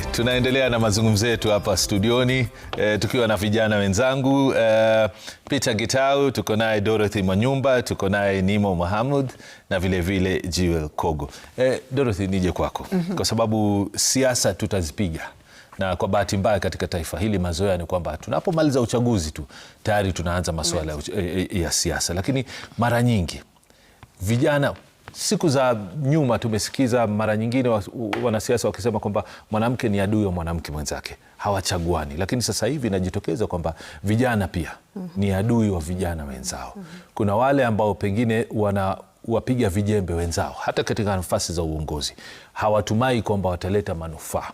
Tunaendelea na mazungumzo yetu hapa studioni tukiwa na vijana wenzangu Peter Gitau, tuko naye Dorothy Manyumba, tuko naye Nimo Mohamud na vile vile Jewel Kogo. Dorothy, nije kwako kwa sababu siasa tutazipiga, na kwa bahati mbaya katika taifa hili mazoea ni kwamba tunapomaliza uchaguzi tu tayari tunaanza masuala ya siasa, lakini mara nyingi vijana, siku za nyuma tumesikiza mara nyingine wanasiasa wakisema kwamba mwanamke ni adui wa mwanamke mwenzake, hawachaguani. Lakini sasa hivi inajitokeza kwamba vijana pia ni adui wa vijana wenzao. Kuna wale ambao pengine wapiga vijembe wenzao hata katika nafasi za uongozi, hawatumai kwamba wataleta manufaa.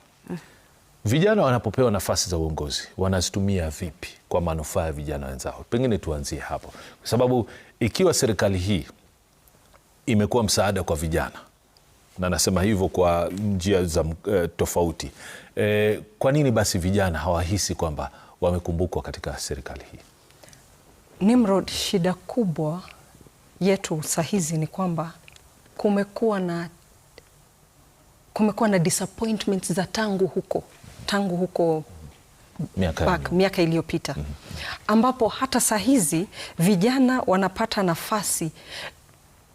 Vijana wanapopewa nafasi za uongozi wanazitumia vipi kwa manufaa ya vijana wenzao? Pengine tuanzie hapo, kwa sababu ikiwa serikali hii imekuwa msaada kwa vijana, na nasema hivyo kwa njia za tofauti, kwa nini basi vijana hawahisi kwamba wamekumbukwa katika serikali hii? Nimrod, shida kubwa yetu sahizi ni kwamba kumekuwa na disappointments za tangu huko miaka iliyopita, ambapo hata sahizi vijana wanapata nafasi.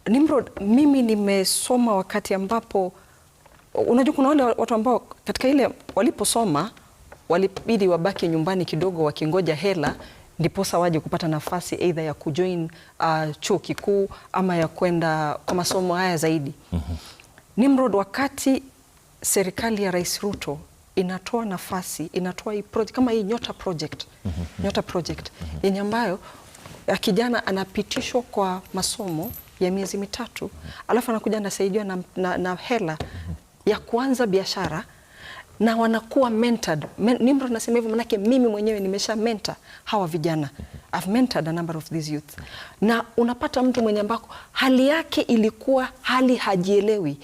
Nimrod, mimi nimesoma wakati ambapo unajua kuna wale watu ambao katika ile waliposoma walibidi wabaki nyumbani kidogo wakingoja hela ndiposa waje kupata nafasi either ya kujoin chuo kikuu ama ya kwenda kwa masomo haya zaidi. Nimrod, wakati serikali ya Rais Ruto inatoa nafasi, inatoa hii project kama hii Nyota Project yenye ambayo kijana anapitishwa kwa masomo ya miezi mitatu, alafu anakuja anasaidiwa na hela ya kuanza biashara na wanakuwa mentored. Nimrod, nasema hivyo manake mimi mwenyewe nimesha mentor hawa vijana. I've mentored a number of these youth. Na unapata mtu mwenye ambako hali yake ilikuwa hali hajielewi,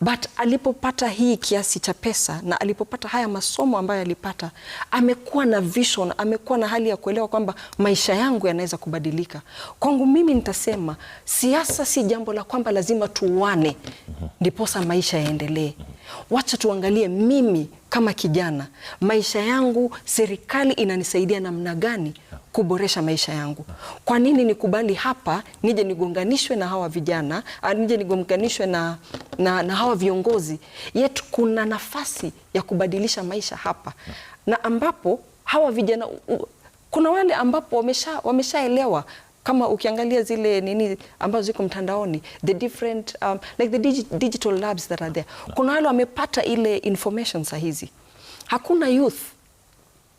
but alipopata hii kiasi cha pesa na alipopata haya masomo ambayo alipata, amekuwa na vision, amekuwa na hali ya kuelewa kwamba maisha yangu yanaweza kubadilika. Kwangu mimi nitasema siasa si jambo la kwamba lazima tuwane ndiposa maisha yaendelee. Wacha tuangalie mimi kama kijana, maisha yangu serikali inanisaidia namna gani kuboresha maisha yangu. Kwa nini nikubali hapa nije nigonganishwe na hawa vijana, nije nigonganishwe na hawa viongozi? Yetu kuna nafasi ya kubadilisha maisha hapa, na ambapo hawa vijana, kuna wale ambapo wameshaelewa. Kama ukiangalia zile nini ambazo ziko mtandaoni, the different like the digital labs that are there, kuna wale wamepata ile information sahizi. Hakuna youth,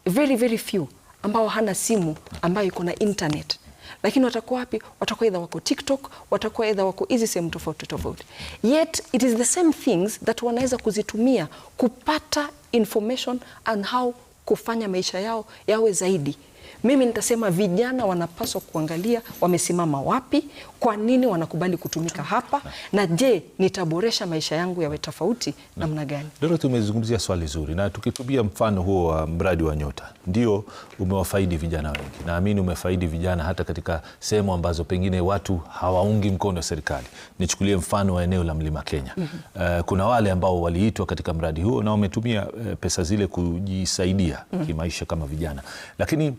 very few ambao hana simu ambayo iko na internet. Lakini watakuwa wapi? Watakuwa either wako TikTok, watakuwa either wako hizi sehemu tofauti. Yet it is the same things that wanaweza kuzitumia kupata information on how kufanya maisha yao yawe zaidi. Mimi nitasema vijana wanapaswa kuangalia wamesimama wapi, kwa nini wanakubali kutumika hapa, na je, nitaboresha maisha yangu yawe tofauti namna gani? Doro, tumezungumzia swali zuri, na tukitubia mfano huo wa mradi wa Nyota, ndio umewafaidi vijana wengi. Naamini umefaidi vijana hata katika sehemu ambazo pengine watu hawaungi mkono serikali. Nichukulie mfano wa eneo la Mlima Kenya. Kuna wale ambao waliitwa katika mradi huo na wametumia pesa zile kujisaidia kimaisha kama vijana. Lakini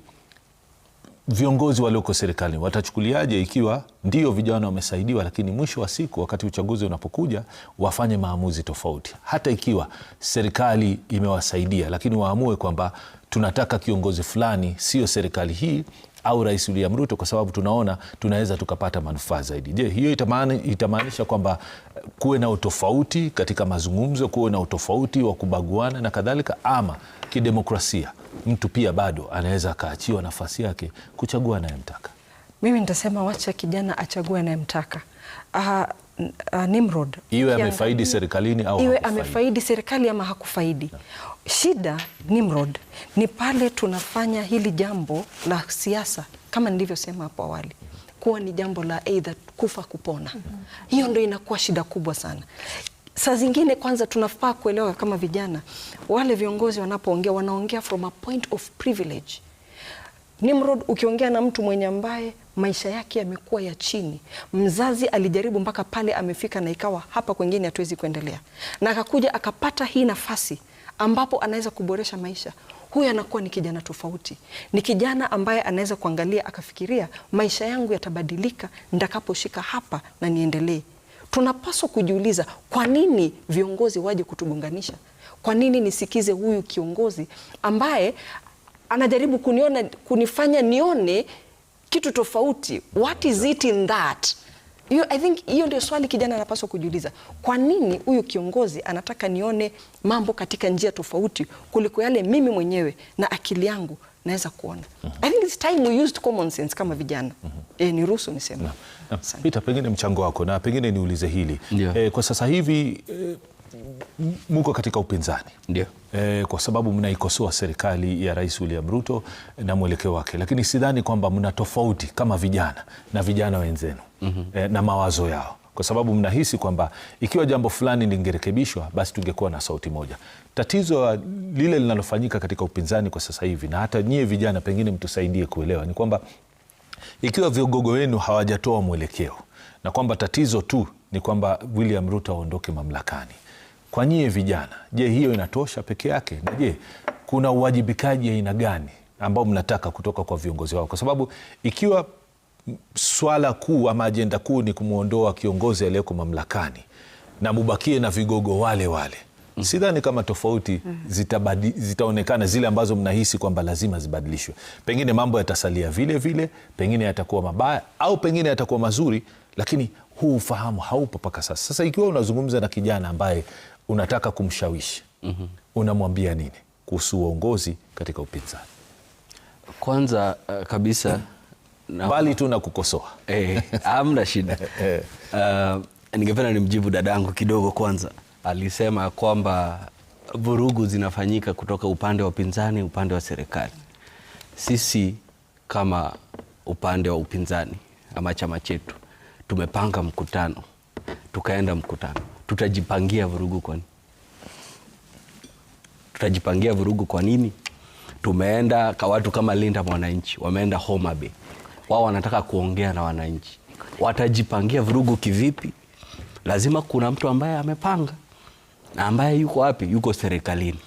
viongozi walioko serikali watachukuliaje ikiwa ndio vijana wamesaidiwa, lakini mwisho wa siku wakati uchaguzi unapokuja wafanye maamuzi tofauti? Hata ikiwa serikali imewasaidia, lakini waamue kwamba tunataka kiongozi fulani, sio serikali hii au Rais William Ruto, kwa sababu tunaona tunaweza tukapata manufaa zaidi. Je, hiyo itamaanisha kwamba kuwe na utofauti katika mazungumzo, kuwe na utofauti wa kubaguana na kadhalika, ama kidemokrasia mtu pia bado anaweza akaachiwa nafasi yake kuchagua anayemtaka? Mimi nitasema wacha kijana achague anayemtaka. Nimrod, iwe amefaidi serikalini au iwe amefaidi serikali ama hakufaidi. Shida Nimrod ni pale tunafanya hili jambo la siasa, kama nilivyosema hapo awali, kuwa ni jambo la either kufa kupona. Hiyo ndio inakuwa shida kubwa sana. Saa zingine kwanza tunafaa kuelewa kama vijana, wale viongozi wanapoongea wanaongea from a point of privilege. Nimrod, ukiongea na mtu mwenye ambaye maisha yake yamekuwa ya chini, mzazi alijaribu mpaka pale amefika na ikawa hapa kwingine hatuwezi kuendelea, na akakuja akapata hii nafasi, ambapo anaweza kuboresha maisha, huyu anakuwa ni kijana tofauti. Ni kijana ambaye anaweza kuangalia akafikiria, maisha yangu yatabadilika nitakaposhika hapa na niendelee. Tunapaswa kujiuliza, kwa nini viongozi waje kutugonganisha? Kwa nini nisikize huyu kiongozi ambaye anajaribu kunifanya nione kitu tofauti? What is it in that? I think hiyo ndio swali kijana anapaswa kujiuliza. Kwa nini huyu kiongozi anataka nione mambo katika njia tofauti kuliko yale mimi mwenyewe na akili yangu naweza kuona? I think it's time we used common sense kama vijana. Niruhusu niseme. Peter, pengine mchango wako, na pengine niulize hili. Kwa sasa hivi muko katika upinzani. Ndio. Kwa sababu mnaikosoa serikali ya Rais William Ruto na mwelekeo wake, lakini sidhani kwamba mna tofauti kama vijana na vijana wenzenu na mawazo yao, kwa sababu mnahisi kwamba ikiwa jambo fulani lingerekebishwa basi tungekuwa na sauti moja. Tatizo lile linalofanyika katika upinzani kwa sasa hivi, na hata nyie vijana pengine mtusaidie kuelewa, ni kwamba ikiwa vigogo wenu hawajatoa mwelekeo na kwamba tatizo tu ni kwamba William Ruto aondoke mamlakani, kwa nyie vijana, je, hiyo inatosha peke yake? Na je, kuna uwajibikaji aina gani ambao mnataka kutoka kwa viongozi wao? Kwa sababu ikiwa swala kuu ama ajenda kuu ni kumuondoa kiongozi aliyeko mamlakani na mubakie na vigogo wale wale, sidhani kama tofauti zitaonekana zile ambazo mnahisi kwamba lazima zibadilishwe. Pengine mambo yatasalia vile vile, pengine yatakuwa mabaya au pengine yatakuwa mazuri, lakini huu ufahamu haupo mpaka sasa. Sasa ikiwa unazungumza na kijana ambaye unataka kumshawishi, unamwambia nini kuhusu uongozi katika upinzani? Kwanza kabisa bali tu na kukosoa. Hamna shida. Ningependa nimjibu dadangu kidogo. Kwanza alisema kwamba vurugu zinafanyika kutoka upande wa upinzani, upande wa serikali. Sisi kama upande wa upinzani ama chama chetu tumepanga mkutano, tukaenda mkutano. Tutajipangia vurugu kwa nini? Tutajipangia vurugu kwa nini? Tumeenda kwa watu kama Linda Mwananchi, wameenda Homa Bay. Wao wanataka kuongea na wananchi. Watajipangia vurugu kivipi? Lazima kuna mtu ambaye amepanga. Na ambaye yuko wapi? Yuko serikalini.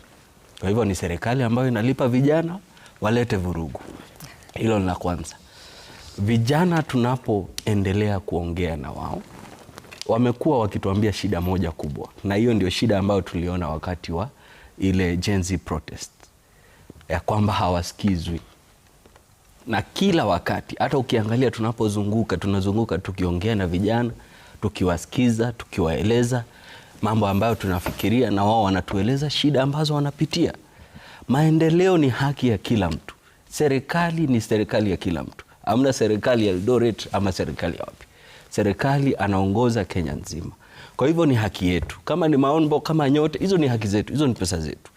Kwa hivyo ni serikali ambayo inalipa vijana walete vurugu. Hilo ni la kwanza. Vijana tunapoendelea kuongea na wao, wamekuwa wakituambia shida moja kubwa, na hiyo ndio shida ambayo tuliona wakati wa ile Gen Z protest, ya kwamba hawasikizwi. Na kila wakati, hata ukiangalia tunazunguka tukiongea na vijana, tukiwasikiza, tukiwaeleza mambo ambayo tunafikiria, na wao wanatueleza shida ambazo wanapitia. Maendeleo ni haki ya kila mtu. Serikali ni serikali ya kila mtu. Hamna serikali ya Eldoret ama serikali ya wapi. Serikali anaongoza Kenya nzima. Kwa hivyo ni haki yetu. Kama ni maonbo, kama nyote, hizo ni haki zetu, hizo ni pesa zetu.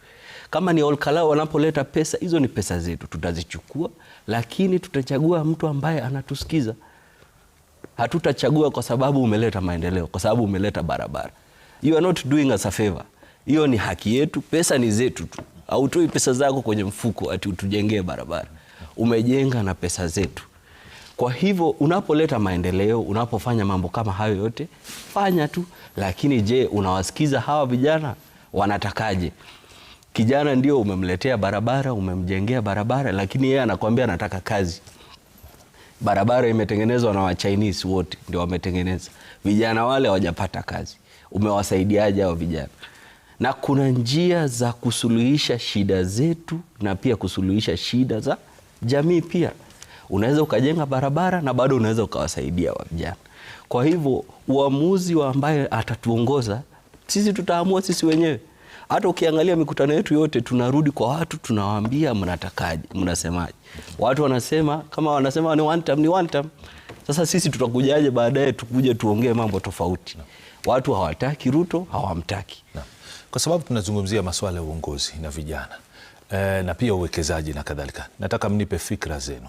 Kama ni Olkalau wanapoleta pesa, hizo ni pesa zetu, tutazichukua, lakini tutachagua mtu ambaye anatusikiza. Hatutachagua kwa sababu umeleta maendeleo, kwa sababu umeleta barabara. You are not doing us a favor. Hiyo ni haki yetu, pesa ni zetu tu. Hautoi pesa zako kwenye mfuko ati utujengee barabara. Umejenga na pesa zetu. Kwa hivyo unapoleta maendeleo, unapofanya mambo kama hayo yote, fanya tu. Lakini je, unawasikiza hawa vijana? Wanatakaje? Kijana ndio umemletea barabara, umemjengea barabara, lakini yeye anakuambia anataka kazi. Barabara imetengenezwa na wa Chinese wote, ndio wametengeneza. Vijana wale hawajapata kazi. Umewasaidiaje hao vijana? Na kuna njia za kusuluhisha shida zetu na pia kusuluhisha shida za jamii pia. Unaweza ukajenga barabara na bado unaweza ukawasaidia wa vijana. Kwa hivyo uamuzi wa ambaye atatuongoza, sisi tutaamua sisi wenyewe. Hata ukiangalia mikutano yetu yote, tunarudi kwa watu, tunawaambia mnatakaje, mnasemaje. Watu wanasema, kama wanasema ni one term, ni one term. Sasa sisi tutakujaje baadaye tukuje tuongee mambo tofauti? Watu hawataki Ruto, hawamtaki. Kwa sababu tunazungumzia masuala ya uongozi na vijana na pia uwekezaji na kadhalika. Nataka mnipe fikra zenu.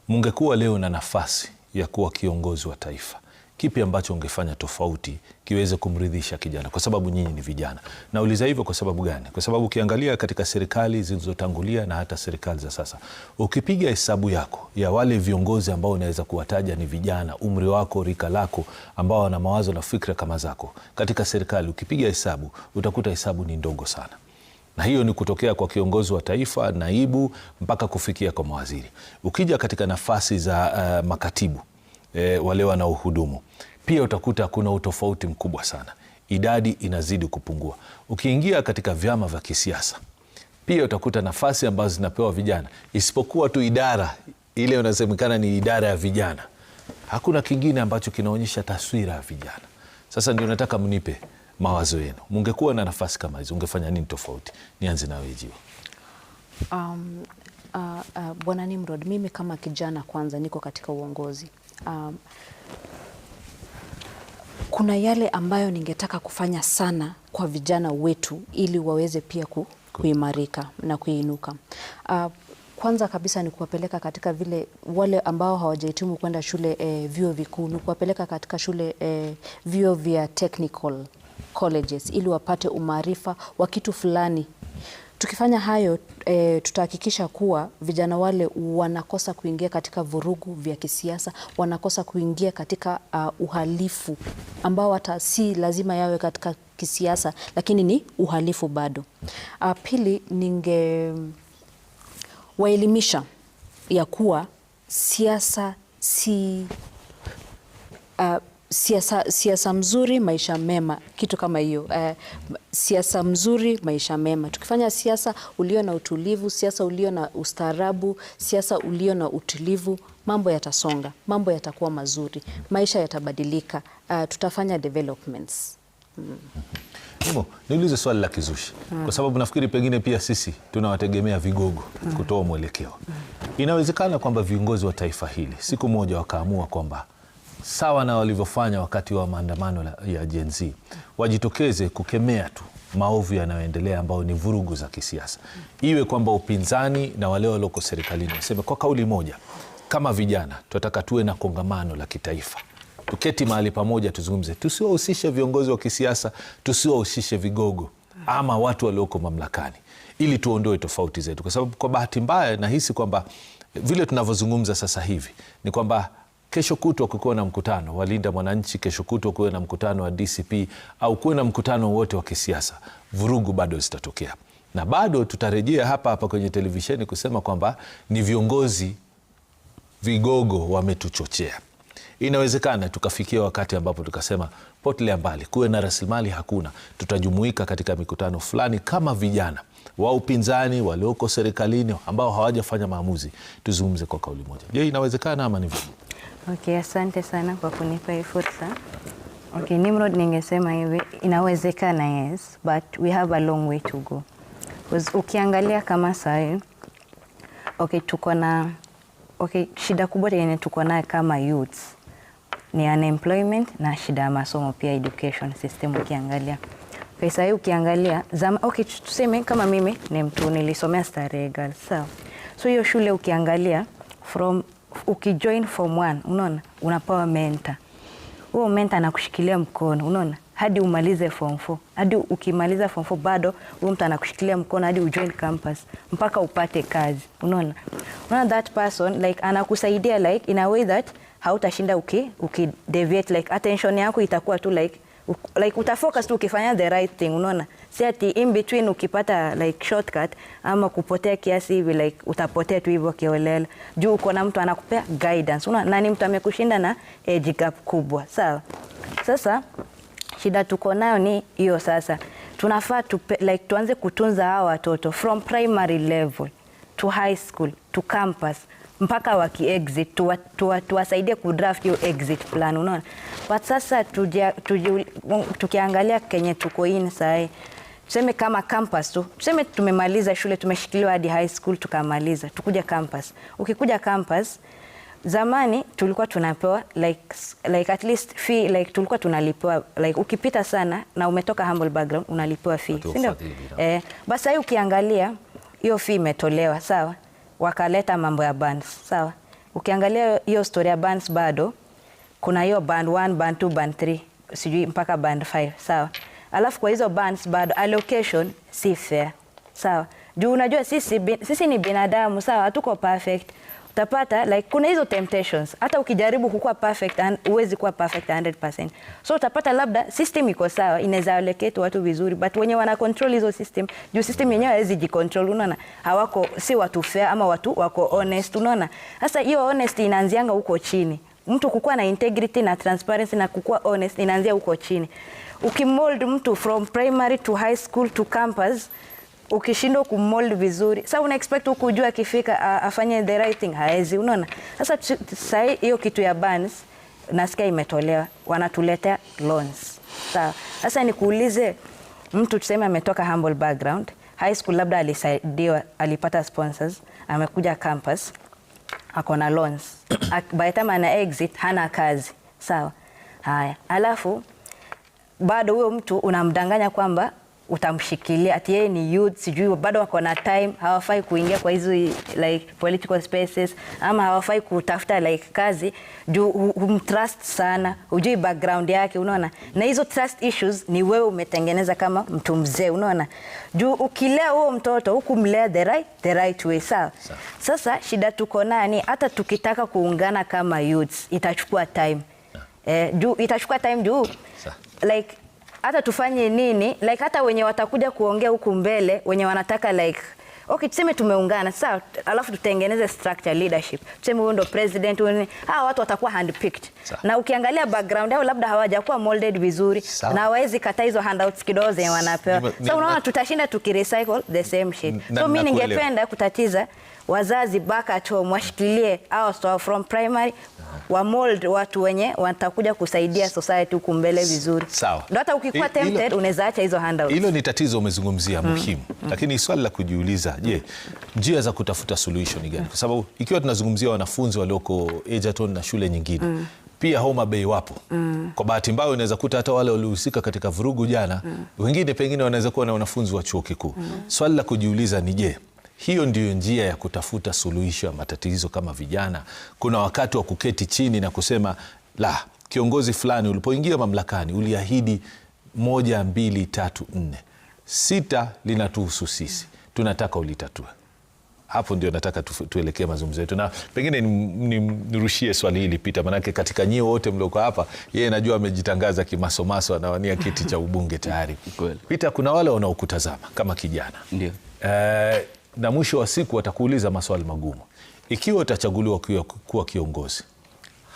Mungekuwa leo na nafasi ya kuwa kiongozi wa taifa, kipi ambacho ungefanya tofauti kiweze kumridhisha kijana? Kwa sababu nyinyi ni vijana. Nauliza hivyo kwa sababu gani? Kwa sababu ukiangalia katika serikali zilizotangulia na hata serikali za sasa, ukipiga hesabu yako ya wale viongozi ambao unaweza kuwataja ni vijana, umri wako, rika lako, ambao wana mawazo na fikra kama zako katika serikali, ukipiga hesabu utakuta hesabu ni ndogo sana. na hiyo ni kutokea kwa kiongozi wa taifa, naibu, mpaka kufikia kwa mawaziri. Ukija katika nafasi za makatibu wale wanaohudumu, pia utakuta kuna utofauti mkubwa sana, idadi inazidi kupungua. Ukiingia katika vyama vya kisiasa, pia utakuta nafasi ambazo zinapewa vijana, isipokuwa tu idara ile unasemekana ni idara ya vijana, hakuna kingine ambacho kinaonyesha taswira ya vijana. Sasa ndio nataka mnipe mawazo yenu. Mungekuwa na nafasi kama hizo, ungefanya nini tofauti? Nianze nawe Jiwa. Bwana Nimrod, mimi kama kijana kwanza niko katika uongozi. Kuna yale ambayo ningetaka kufanya sana kwa vijana wetu ili waweze pia kuimarika na kuinuka. Kwanza kabisa ni kuwapeleka katika vile wale ambao hawajahitimu kwenda shule vyuo vikuu, ni kuwapeleka katika shule vyuo vya technical colleges ili wapate umaarifa wa kitu fulani. Tukifanya hayo tutahakikisha kuwa vijana wale wanakosa kuingia katika vurugu vya kisiasa, wanakosa kuingia katika uhalifu ambao hata si lazima yawe katika kisiasa, lakini ni uhalifu bado. Pili, waelimisha ya kuwa siasa si siasa mzuri maisha mema, kitu kama hiyo. Siasa mzuri maisha mema. Tukifanya siasa ulio na utulivu, siasa ulio na ustaarabu, siasa ulio na utulivu, mambo yatasonga, mambo yatakuwa mazuri, maisha yatabadilika, tutafanya developments. Niulize swali la kizushi, kwa sababu nafikiri pengine pia sisi tunawategemea vigogo kutoa mwelekeo. Inawezekana kwamba viongozi wa taifa hili siku moja wakaamua kwamba sawa na walivyofanya wakati wa maandamano ya Gen Z, wajitokeze kukemea tu maovu yanayoendelea ambao ni vurugu za kisiasa. Iwe kwamba upinzani na wale walioko serikalini waseme kwa kauli moja, kama vijana tunataka tuwe na kongamano la kitaifa, tuketi mahali pamoja tuzungumze, tusiwahusishe viongozi wa kisiasa, tusiwahusishe vigogo ama watu walioko mamlakani, ili tuondoe tofauti zetu. Kwa sababu kwa bahati mbaya nahisi kwamba vile tunavyozungumza sasa hivi ni kwamba kesho kutwa kukiwa na mkutano wa Linda Mwananchi, kesho kutwa kuwe na mkutano wa DCP au kuwe na mkutano wote wa kisiasa, vurugu bado zitatokea, na bado tutarejea hapa kwenye televisheni kusema kwamba ni viongozi vigogo wametuchochea. Inawezekana tukafikia wakati ambapo tukasema potelea mbali, kuwe na rasilimali hakuna, tutajumuika katika mikutano fulani kama vijana wa upinzani walioko serikalini ambao hawajafanya maamuzi, tuzungumze kwa kauli moja. Je, inawezekana ama ni vipi? Okay, asante sana kwa kunipa hii fursa. Okay, Nimrod, ningesema hivi, inawezekana yes, but we have a long way to go. Ukiangalia kama sasa, shida kubwa yenye tuko nayo kama youths ni unemployment na shida ya masomo pia, education system ukiangalia. Sasa ukiangalia tuseme kama mimi ni mtu nilisomea Starehe Girls, sawa. So hiyo shule ukiangalia ukijoin form 1, unaona, unapewa mentor. Huo mentor anakushikilia mkono, unaona, hadi umalize form 4. Hadi ukimaliza form 4 bado huyo mtu anakushikilia mkono hadi ujoin campus mpaka upate kazi, unaona. Unaona that person like anakusaidia like in a way that hautashinda deviate, like attention yako itakuwa tu like utafocus tu ukifanya the right thing, unaona. Si ati in between ukipata like shortcut ama kupotea kiasi hivi like utapotea tu hivyo kiolela. Juu uko na mtu anakupea guidance, unaona, na ni mtu amekushinda na age gap kubwa, sawa. Sasa shida tuko nayo ni hiyo. Sasa tunafaa tuanze kutunza hawa watoto from primary level to high school to campus mpaka waki exit, tuwasaidie kudraft hiyo exit plan, unaona. But sasa tukiangalia kenye tuko in sasa, tuseme kama campus tu, tuseme tumemaliza shule, tumeshikiliwa hadi high school tukamaliza, tukuja campus. Ukikuja campus, zamani tulikuwa tunapewa like at least fee, like tulikuwa tunalipewa like ukipita sana na umetoka humble background unalipewa fee, ndio. Basi sasa ukiangalia hiyo fee imetolewa, sawa. Wakaleta mambo ya bands, sawa. Ukiangalia hiyo story ya bands bado kuna hiyo band 1, band 2, band 3, sijui mpaka band 5, sawa. Alafu kwa hizo bands bado allocation si fair, sawa. Juu unajua sisi ni binadamu, sawa, hatuko perfect. Tapata like kuna hizo temptations. Hata ukijaribu kukua perfect huwezi kuwa perfect 100%. So utapata labda system iko sawa, inaweza allocate watu vizuri, but wenye wana control hizo system, juu system yenyewe haiwezi jicontrol, unaona? Hawako si watu fair ama watu wako honest, unaona? Sasa hiyo honesty inaanzianga huko chini. Mtu kukua na integrity na transparency na kukua honest inaanzia huko chini. Ukimold mtu from primary to high school to campus, ukishindwa kumold vizuri, sasa una expect ukujua akifika afanye the right thing, haezi, unaona? Sasa hiyo kitu ya bans nasikia imetolewa, wanatuletea loans. Sawa. Sasa nikuulize, mtu tuseme ametoka humble background, high school labda alisaidiwa, alipata sponsors, amekuja campus, ako na loans. By the time ana exit hana kazi. Sawa. Haya. Alafu bado huyo mtu unamdanganya kwamba utamshikilia ati yeye ni youth, sijui bado wako na time, hawafai kuingia kwa hizo like political spaces, ama hawafai kutafuta like kazi juu humtrust sana, hujui background yake, unaona? Na hizo trust issues ni wewe umetengeneza kama mtu mzee, unaona? Juu ukilea huo mtoto hukumlea the right way. Sawa. Sasa shida tuko nani, hata tukitaka kuungana kama youths itachukua time. Juu itachukua time juu like hata tufanye nini, like hata wenye watakuja kuongea huku mbele, wenye wanataka like okay, tuseme tumeungana sawa, alafu tutengeneze structure leadership, tuseme huyo ndo president, hawa watu watakuwa handpicked, na ukiangalia background yao labda hawajakuwa molded vizuri, na hawezi kata hizo handouts kidogo zenye wanapewa. So unaona tutashinda tukirecycle the same shit. So mimi ningependa kutatiza wazazi back at home, washikilie hao from primary, wa mold watu wenye watakuja kusaidia society huku mbele vizuri. Sawa. Ndio hata ukikuwa tempted unaweza acha hizo handouts. Hilo ni tatizo umezungumzia muhimu. Lakini swali la kujiuliza, je, njia za kutafuta solution ni gani? Kwa sababu ikiwa tunazungumzia wanafunzi walioko Egerton na shule nyingine, pia Homa Bay wapo. Kwa bahati mbaya unaweza kuta hata wale waliohusika katika vurugu jana, wengine pengine wanaweza kuwa na wanafunzi wa chuo kikuu. Swali la kujiuliza ni je, hiyo ndiyo njia ya kutafuta suluhisho ya matatizo kama vijana? Kuna wakati wa kuketi chini na kusema la, kiongozi fulani ulipoingia mamlakani uliahidi 1, 2, 3, 4, 6 linatuhusu sisi, tunataka ulitatue. Hapo ndio nataka tuelekee mazungumzo yetu, na pengine nirushie swali hili Peter, manake katika nyie wote mlioko hapa, yeye najua amejitangaza kimasomaso, anawania kiti cha ubunge tayari. Peter, kuna wale wanaokutazama kama kijana. Ndio. Na mwisho wa siku watakuuliza maswali magumu. Ikiwa utachaguliwa kuwa kiongozi,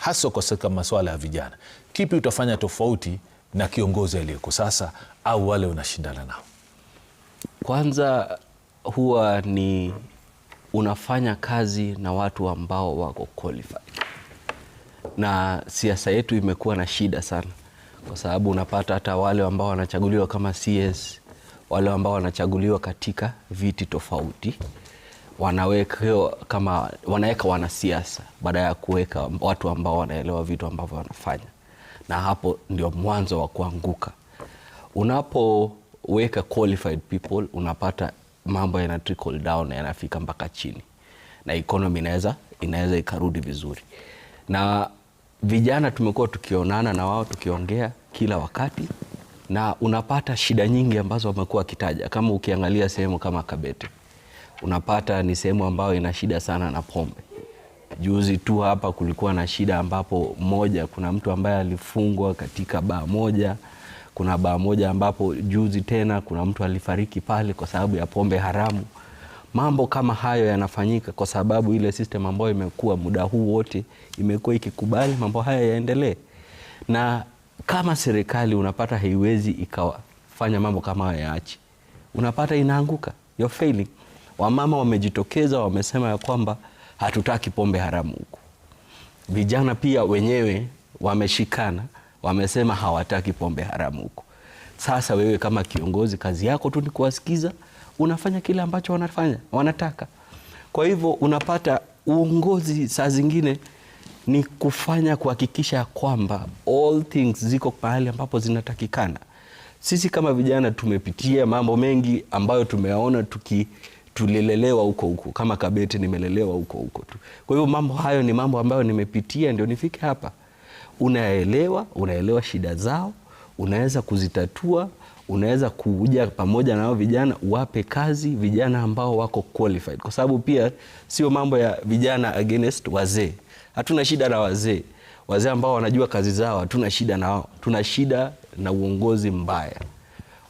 hasa kwa maswala ya vijana, kipi utafanya tofauti na kiongozi aliyeko sasa au wale unashindana nao? Kwanza huwa ni unafanya kazi na watu ambao wako qualified. Na siasa yetu imekuwa na shida sana, kwa sababu unapata hata wale ambao wanachaguliwa kama CS, wale ambao wanachaguliwa katika viti tofauti, wanaweka wanasiasa baada ya kuweka watu ambao wanaelewa vitu ambavyo wanafanya, na hapo ndio mwanzo wa kuanguka. Unapoweka qualified people, unapata mambo yana trickle down, yanafika mpaka chini, na economy inaweza ikarudi vizuri. Na vijana tumekuwa tukionana na wao, tukiongea kila wakati, na unapata shida nyingi ambazo wamekuwa kitaja. Kama ukiangalia sehemu kama Kabete, unapata ni sehemu ambayo ina shida sana na pombe. Juzi tu hapa kulikuwa na shida ambapo kuna mtu ambaye alifungwa katika baa moja. Kuna baa moja ambapo juzi tena kuna mtu alifariki pale kwa sababu ya pombe haramu. Mambo kama hayo yanafanyika kwa sababu ile system ambayo imekuwa muda huu wote imekuwa ikikubali mambo haya yaendelee. Na kama serikali unapata haiwezi ikafanya mambo kama haya yaache, unapata inaanguka, you're failing. Wamama wamejitokeza, wamesema ya kwamba hatutaki pombe haramu huku. Vijana pia wenyewe wameshikana, wamesema hawataki pombe haramu huku. Sasa wewe kama kiongozi, kazi yako tu ni kuwasikiza, unafanya kile ambacho wanataka. Kwa hivyo unapata uongozi saa zingine ni kuhakikisha kwamba all things ziko mahali ambapo zinatakikana. Sisi kama vijana tumepitia mambo mengi ambayo tumeona tulilelewa huko. Kama Kabete nimelelewa huko tu. Kwa hivyo mambo hayo ni mambo ambayo nimepitia ndio nifike hapa. Unaelewa shida zao, unaweza kuzitatua, unaweza kuja pamoja na hao vijana, uwape kazi vijana ambao wako qualified, kwa sababu pia sio mambo ya vijana against wazee. Hatuna shida na wazee. Wazee ambao wanajua kazi zao hatuna shida nao. Tuna shida na uongozi mbaya.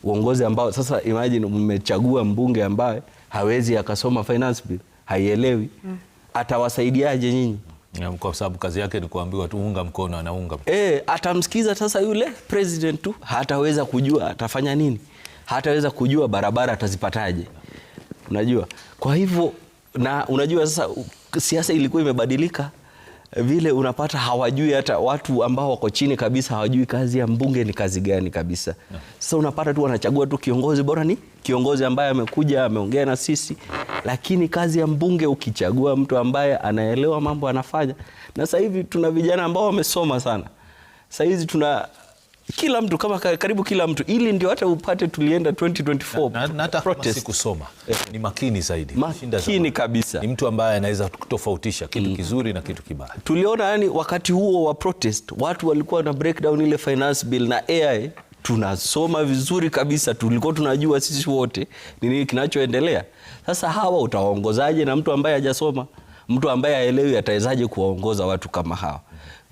Uongozi ambao sasa imagine mmechagua mbunge ambaye hawezi akasoma finance bill, haielewi. Atawasaidiaje nyinyi? Kwa sababu kazi yake ni kuambiwa tu unga mkono, anaunga mkono. Atamsikiza sasa yule president tu, hataweza kujua atafanya nini. Hataweza kujua barabara atazipataje. Unajua? Kwa hivyo, na unajua sasa siasa ilikuwa imebadilika. Vile unapata hawajui, hata watu ambao wako chini kabisa hawajui kazi ya mbunge ni kazi gani kabisa. Sasa unapata tu wanachagua tu kiongozi, bora ni kiongozi ambaye amekuja ameongea na sisi, lakini kazi ya mbunge ukichagua mtu ambaye anaelewa mambo anafanya. Na sasa hivi tuna vijana ambao wamesoma sana. Sasa hizi tuna kila mtu, kama karibu kila mtu, ili ndio hata upate tulienda 2024 na hata kama si kusoma ni makini zaidi, makini kabisa, ni mtu ambaye anaweza kutofautisha kitu kizuri na kitu kibaya. Tuliona yani wakati huo wa protest watu walikuwa na breakdown ile finance bill na AI, tunasoma vizuri kabisa, tulikuwa tunajua sisi wote nini kinachoendelea. Sasa hawa utawaongozaje na mtu ambaye hajasoma? Mtu ambaye haelewi atawezaje kuwaongoza watu kama hawa?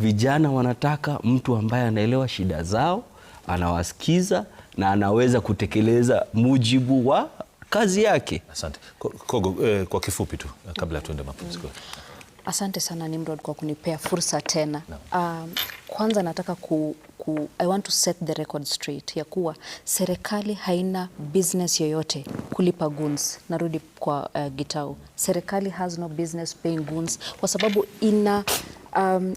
Vijana wanataka mtu ambaye anaelewa shida zao, anawasikiza na anaweza kutekeleza mujibu wa kazi yake. Asante. Kogo, kwa kifupi tu kabla tuende mapumziko. Asante sana Nimrod kwa kunipea fursa tena. Kwanza nataka I want to set the record straight ya kuwa serikali haina business yoyote kulipa goons. Narudi kwa Gitau. Serikali has no business paying goons kwa sababu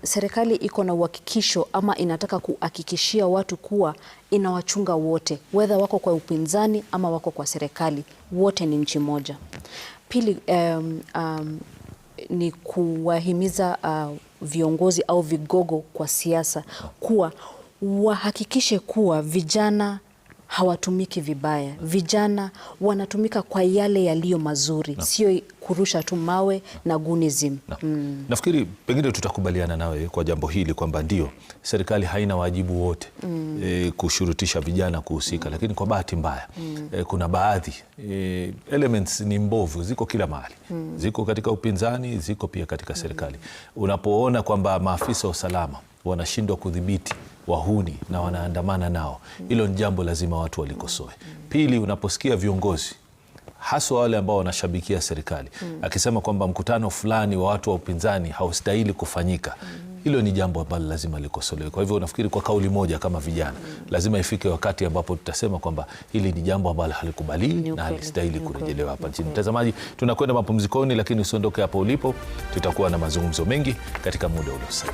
serikali iko na uhakikisho ama inataka kuhakikishia watu kuwa inawachunga wote, whether wako kwa upinzani ama wako kwa serikali, wote ni nchi moja. Pili, ni kuwahimiza viongozi au vigogo kwa siasa kuwa wahakikishe kuwa vijana hawatumiki vibaya. Vijana wanatumika kwa yale yaliyo mazuri, sio kurusha tu mawe na gunism. Nafikiri pengine tutakubaliana nawe kwa jambo hili kwamba ndio serikali haina wajibu wote kushurutisha vijana kuhusika, lakini kwa bahati mbaya kuna baadhi elements ni mbovu, ziko kila mahali. Ziko katika upinzani, ziko pia katika serikali. Unapoona kwamba maafisa wa usalama wanashindwa kudhibiti wahuni na wanaandamana nao, hilo ni jambo lazima watu walikosoe. Pili, unaposikia viongozi haswa wale ambao wanashabikia serikali akisema kwamba mkutano fulani wa watu wa upinzani haustahili kufanyika, hilo ni jambo ambalo lazima likosolewe. Kwa hivyo nafikiri kwa kauli moja kama vijana lazima ifike wakati ambapo tutasema kwamba hili ni jambo ambalo halikubaliwi na halistahili kurejelewa hapa nchini. Mtazamaji, tunakwenda mapumzikoni, lakini usiondoke hapo ulipo, tutakuwa na mazungumzo mengi katika muda uliosalia.